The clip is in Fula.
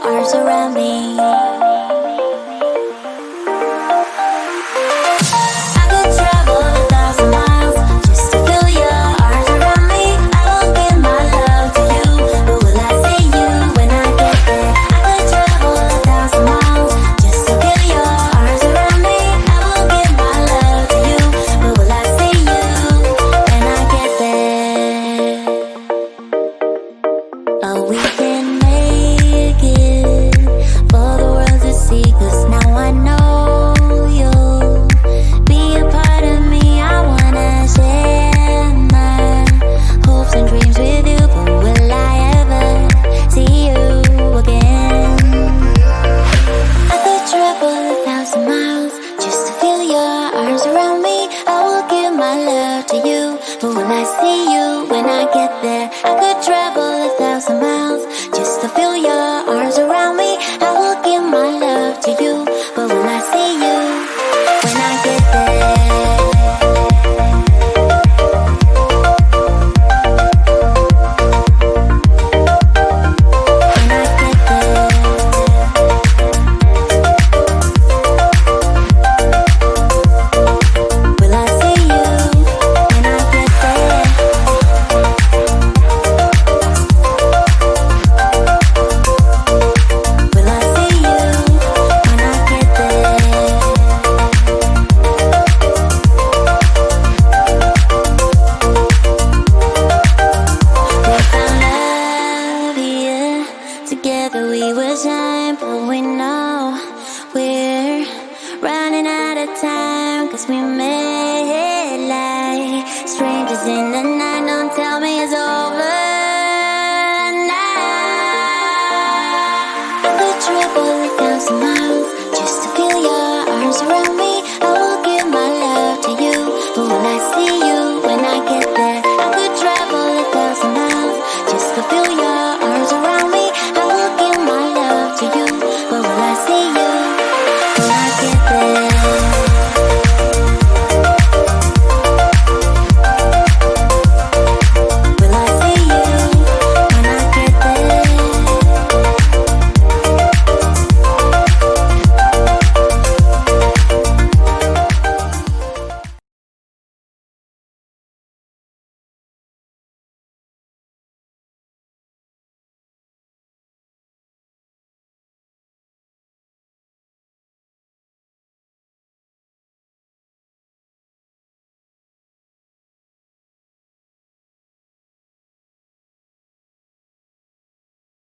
arms around me. I could travel 1,000 miles just to feel your arms around me. I will give my love to you, but will I see you when I get there? I could travel 1,000 miles just to feel your arms around me. I will give my love to you, but will I see you when I get there? Oh, we can make it for the world to see, 'cause now I know you'll be a part of me. I wanna share my hopes and dreams with you, but will I ever see you again? I could travel 1,000 miles just to feel your arms around me. I will give my love to you, but will I see you when I get there? I could travel 1,000 miles just to feel your arms around me. I will give my love to you, but will I see you when I get there? When I get there. Will I see you when I get there? Will I see you when I get there? We found love, yeah. Together we will shine, but we know we're running out of time, 'cause we made like strangers in the night. Don't tell me